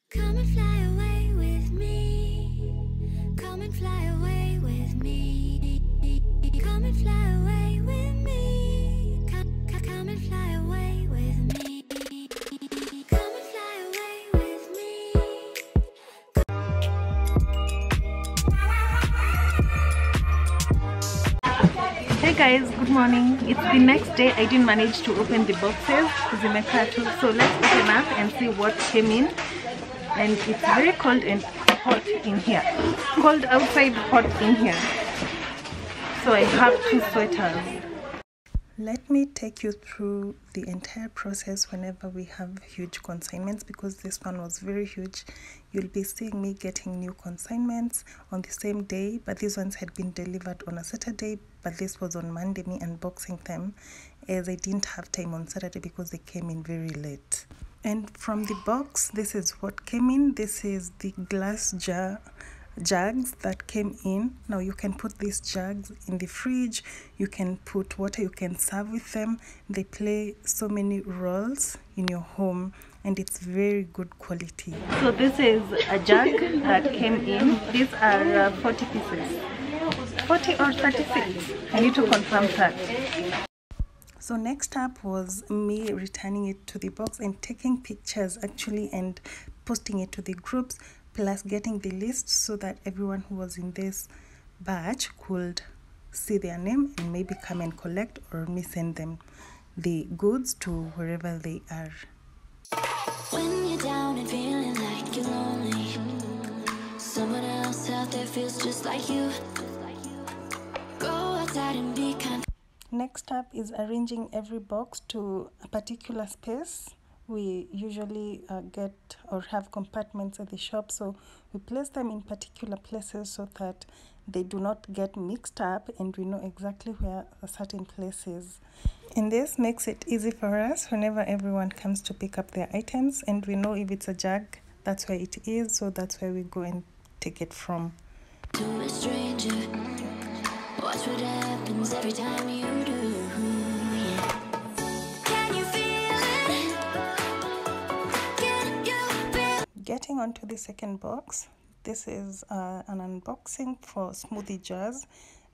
Come and fly away with me. Come and fly away with me. Come and fly away with me. Come and fly away with me. Come and fly away with me. Hey guys, good morning. It's the next day. I didn't manage to open the boxes, so let's open up and see what came in. And it's very cold and hot in here. Cold outside, hot in here. So I have 2 sweaters. Let me take you through the entire process whenever we have huge consignments, because this one was very huge. You'll be seeing me getting new consignments on the same day, but these ones had been delivered on a Saturday, but this was on Monday, me unboxing them, as I didn't have time on Saturday because they came in very late. And from the box, this is what came in. This is the glass jugs that came in. Now you can put these jugs in the fridge, you can put water, you can serve with them. They play so many roles in your home, and it's very good quality. So this is a jug that came in. These are 40 pieces, 40 or 36, I need to confirm that. So next up was me returning it to the box and taking pictures actually and posting it to the groups, plus getting the list so that everyone who was in this batch could see their name and maybe come and collect, or me send them the goods to wherever they are. When you're down and feeling like you're lonely, someone else out there feels just like you. Go outside and be kind. Next up is arranging every box to a particular space. We usually get or have compartments at the shop, so we place them in particular places so that they do not get mixed up and we know exactly where a certain place is. And this makes it easy for us whenever everyone comes to pick up their items, and we know if it's a jug, that's where it is, so that's where we go and take it from. To a stranger, watch what happens every time you do. Yeah. Can you feel it? Can you feel it? Getting onto the second box, this is an unboxing for smoothie jars.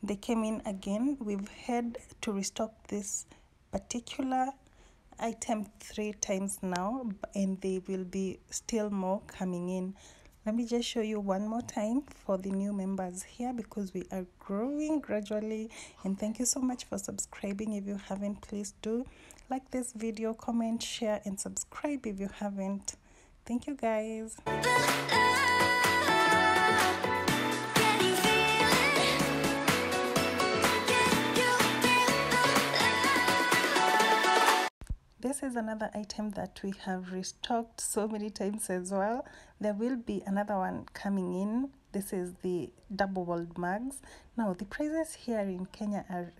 They came in again. We've had to restock this particular item 3 times now, and there will be still more coming in. Let me just show you one more time for the new members here, because we are growing gradually. And thank you so much for subscribing. If you haven't, please do like this video, comment, share, and subscribe if you haven't. Thank you guys. This is another item that we have restocked so many times as well. There will be another one coming in. This is the double-walled mugs. Now the prices here in Kenya are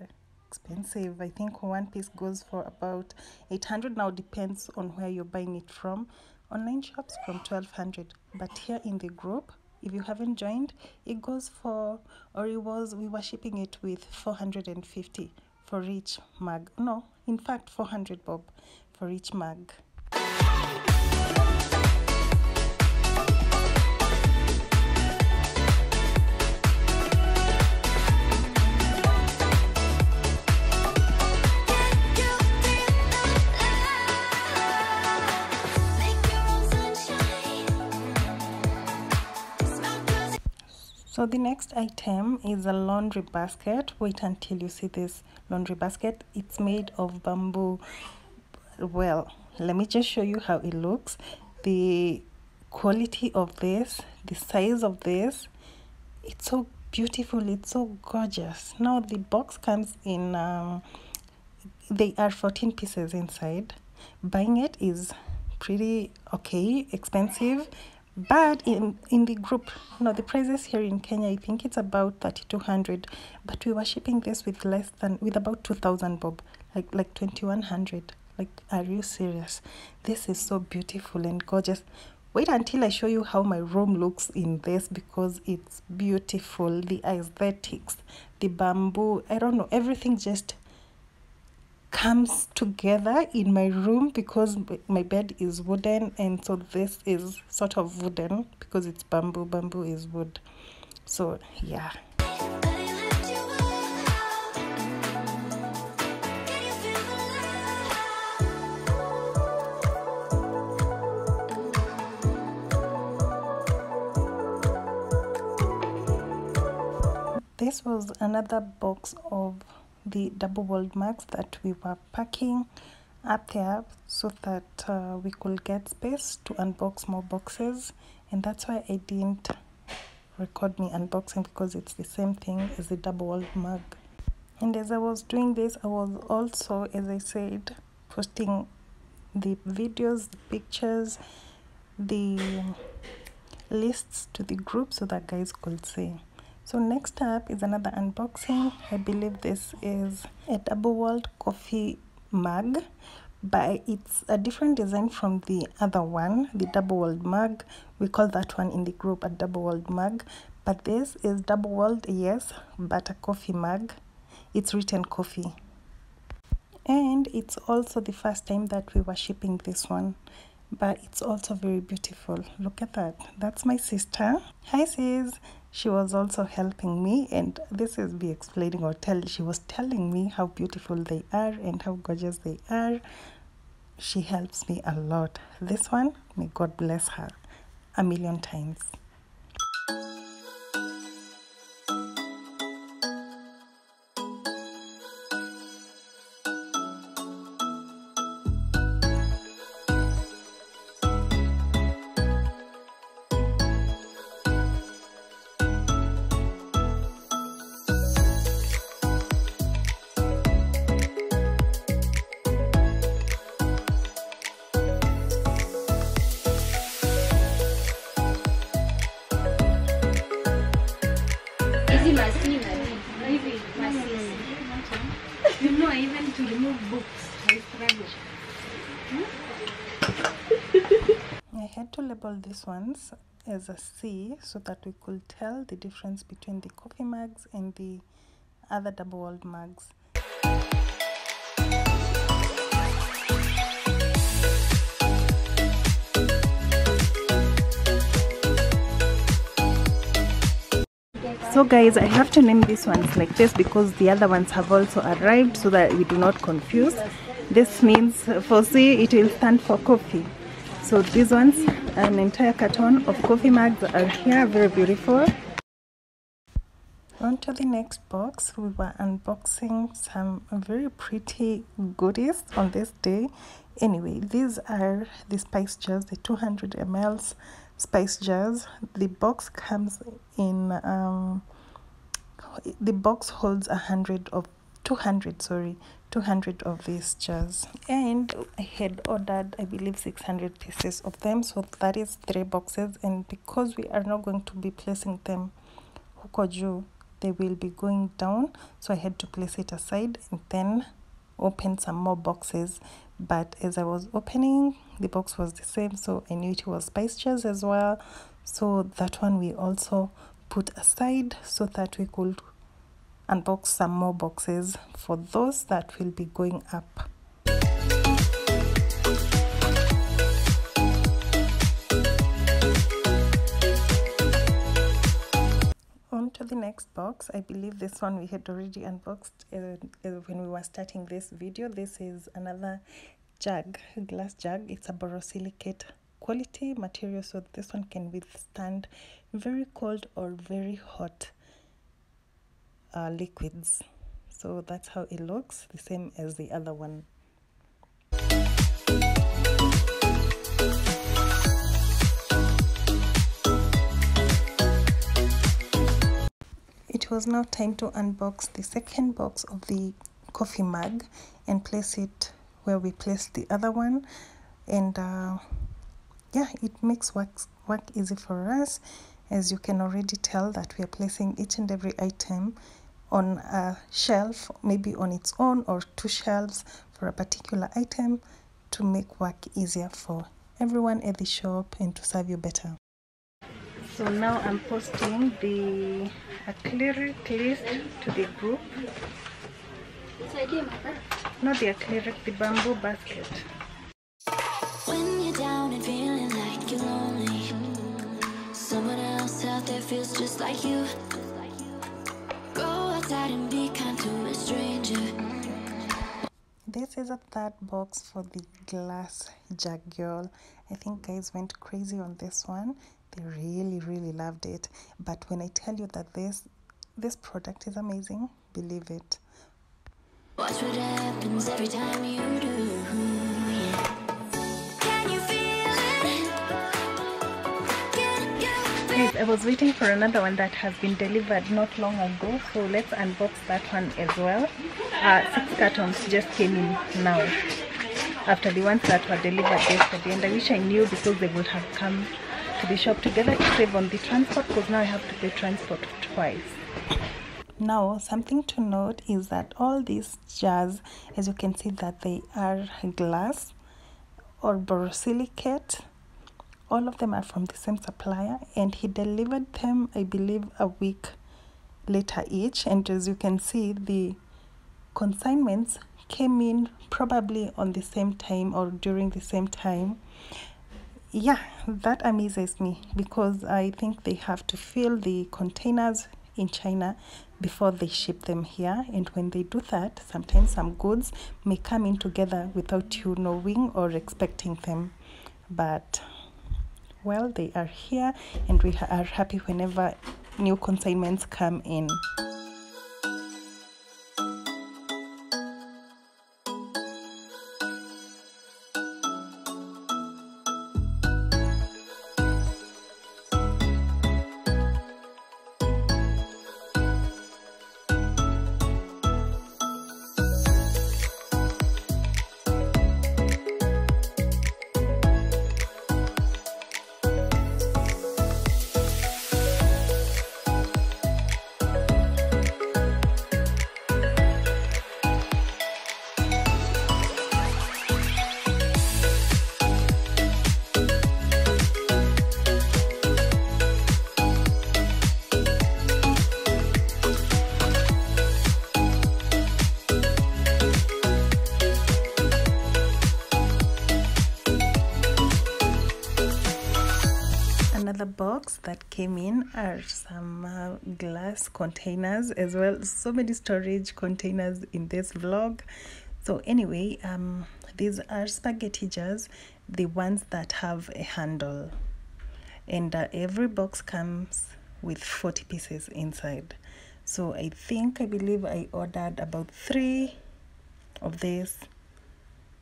expensive. I think one piece goes for about 800. Now depends on where you're buying it from. Online shops from 1200, but here in the group, if you haven't joined, it goes for, or we were shipping it with 450 for each mug. No, in fact 400 bob for each mug. So the next item is a laundry basket. Wait until you see this laundry basket. It's made of bamboo. Well, let me just show you how it looks. The quality of this, the size of this, it's so beautiful, it's so gorgeous. Now the box comes in, they are 14 pieces inside. Buying it is pretty okay, expensive. But in the group, the prices here in Kenya, I think it's about 3,200, but we were shipping this with about 2,000 bob, like 2,100. Like, are you serious? This is so beautiful and gorgeous. Wait until I show you how my room looks in this, because it's beautiful. The aesthetics, the bamboo, I don't know, everything just comes together in my room because my bed is wooden, and so this is sort of wooden because it's bamboo. Bamboo is wood. So yeah. This was another box of the double-walled mugs that we were packing up there so that we could get space to unbox more boxes, and that's why I didn't record me unboxing, because it's the same thing as the double-walled mug. And as I was doing this, I was also, as I said, posting the videos, the pictures, the lists to the group so that guys could see. So next up is another unboxing. I believe this is a double-walled coffee mug, but it's a different design from the other one, the double-walled mug. We call that one in the group a double-walled mug, but this is double-walled, yes, but a coffee mug. It's written coffee. And it's also the first time that we were shipping this one, but it's also very beautiful. Look at that. That's my sister. Hi sis. She was also helping me, and this is me explaining, or she was telling me how beautiful they are and how gorgeous they are. She helps me a lot. This one, may God bless her a million times. You know, even to remove books, I struggle. I had to label these ones as a C so that we could tell the difference between the coffee mugs and the other double-walled mugs. So guys, I have to name these ones like this because the other ones have also arrived so that we do not confuse. This means for C, it will stand for coffee. So these ones, an entire carton of coffee mugs are here, very beautiful. On to the next box. We were unboxing some very pretty goodies on this day. Anyway, these are the spice jars, the 200 ml spice jars. The box comes in the box holds 200 of these jars, and I had ordered, I believe, 600 pieces of them, so that is 3 boxes. And because we are not going to be placing them huko juu, they will be going down, so I had to place it aside and then open some more boxes. But as I was opening, the box was the same, so I knew it was spice jars as well, so that one we also put aside so that we could unbox some more boxes for those that will be going up. On to the next box. I believe this one we had already unboxed when we were starting this video. This is another jug, glass jug. It's a borosilicate quality material, so this one can withstand very cold or very hot liquids. So that's how it looks, the same as the other one. It was now time to unbox the second box of the coffee mug and place it where we placed the other one. And yeah, it makes work easy for us, as you can already tell that we are placing each and every item on a shelf, maybe on its own or 2 shelves for a particular item, to make work easier for everyone at the shop and to serve you better. So now I'm posting the acrylic list to the group. Not the acrylic, the bamboo basket. When you're down and feeling like you're lonely, someone else out there feels just like you. Go outside and be kind to a stranger. This is a third box for the glass jug girl. I think guys went crazy on this one. They really loved it. But when I tell you that this product is amazing, believe it. Watch what happens every time you do. Can you feel it? Guys, I was waiting for another one that has been delivered not long ago, so let's unbox that one as well. 6 cartons just came in now after the ones that were delivered yesterday, and I wish I knew because they would have come to the shop together to save on the transport, because now I have to pay transport twice. Now, something to note is that all these jars, as you can see, that they are glass or borosilicate. All of them are from the same supplier, and he delivered them, I believe, a week later each. And as you can see, the consignments came in probably on the same time or during the same time. Yeah, that amazes me, because I think they have to fill the containers in China before they ship them here, and when they do that, sometimes some goods may come in together without you knowing or expecting them. But well, they are here, and we are happy whenever new consignments come in. Another box that came in are some glass containers as well. So many storage containers in this vlog. So anyway, these are spaghetti jars, the ones that have a handle, and every box comes with 40 pieces inside. So I believe I ordered about 3 of this,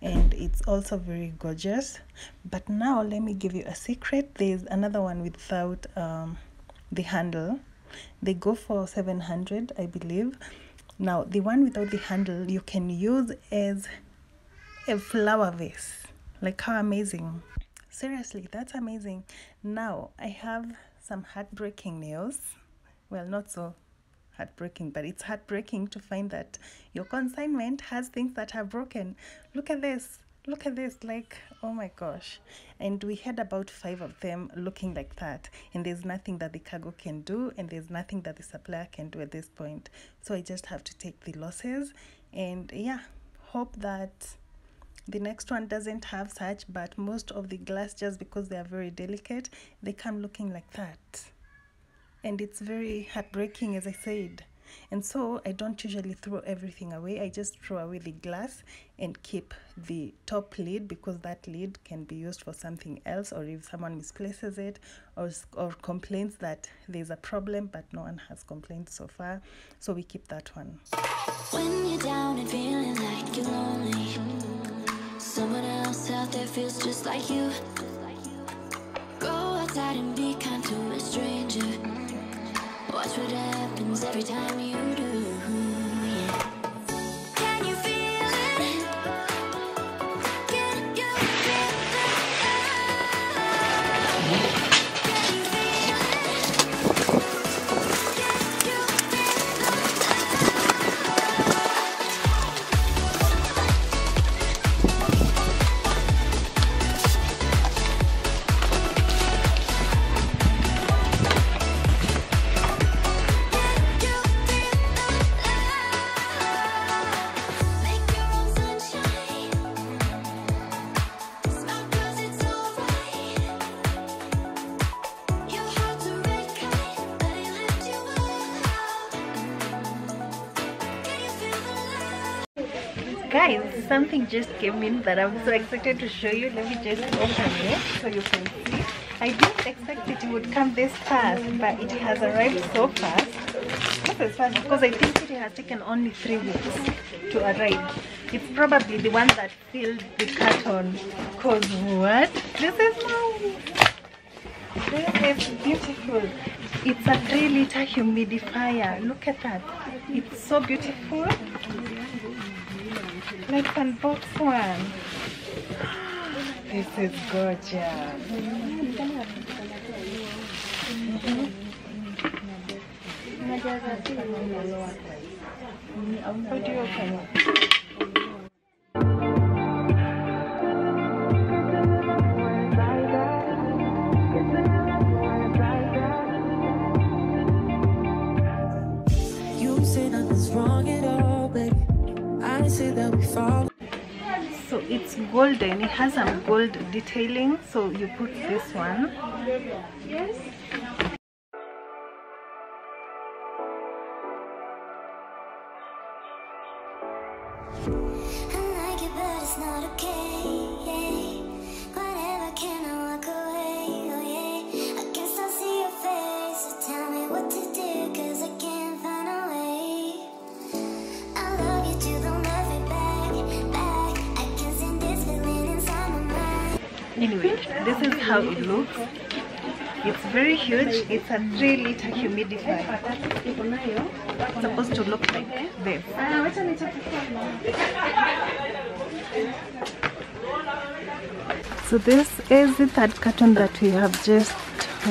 and it's also very gorgeous. But now let me give you a secret. There's another one without the handle. They go for 700, I believe. Now the one without the handle you can use as a flower vase. Like, how amazing! Seriously, that's amazing. Now I have some heartbreaking news. Well, not so heartbreaking, but it's heartbreaking to find that your consignment has things that are broken. Look at this, like, oh my gosh. And we had about 5 of them looking like that, and there's nothing that the cargo can do, and there's nothing that the supplier can do at this point. So I just have to take the losses, and yeah, hope that the next one doesn't have such. But most of the glass, just because they are very delicate, they come looking like that. And it's very heartbreaking, as I said. And so I don't usually throw everything away. I just throw away the glass and keep the top lid, because that lid can be used for something else, or if someone misplaces it or complains that there's a problem, but no one has complained so far. So we keep that one. When you're down and feeling like you're lonely, someone else out there feels just like you. Go outside and be kind to a stranger. Watch what happens every time you do. Can you feel it? Can you feel Guys, something just came in that I'm so excited to show you. Let me just open it so you can see. I didn't expect it would come this fast, but it has arrived so fast. This is fast because I think it has taken only 3 weeks to arrive. It's probably the one that filled the carton. Cause what? This is nice. This is beautiful. It's a 3-liter humidifier. Look at that. It's so beautiful. Let's unbox one. This is gorgeous. How do you open it? You say nothing's wrong at all, baby. I say that we fall. So it's golden. It has some gold detailing. So you put this one. Yes. I like it, but it's not okay. Whatever, can I walk away? Oh yeah. I can still see your face. So tell me what to do, 'cause I can't find a way. I love you too, don't love me back. I can send this feeling inside my mind. Anyway, this is how it looks. It's very huge. It's a 3-liter humidifier. It's supposed to look like this. So this is the 3rd carton that we have just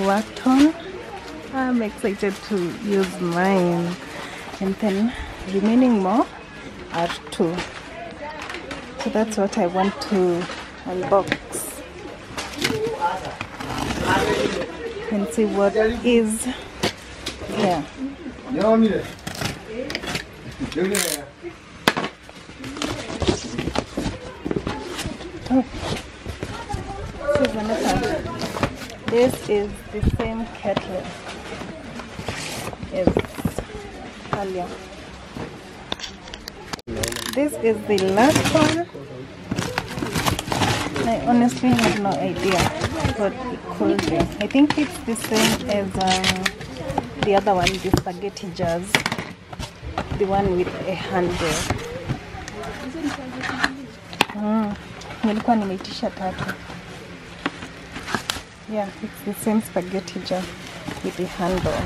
worked on. I'm excited to use mine. And then remaining more are 2. So that's what I want to unbox and see what is here. Oh, this is another. This is the same kettle as earlier. This is the last one. I honestly have no idea what it could be. I think it's the same as the other one, the spaghetti jars, the one with a handle. Nilikuwa nimeitisha 3. Yeah, it's the same spaghetti jar with the handle.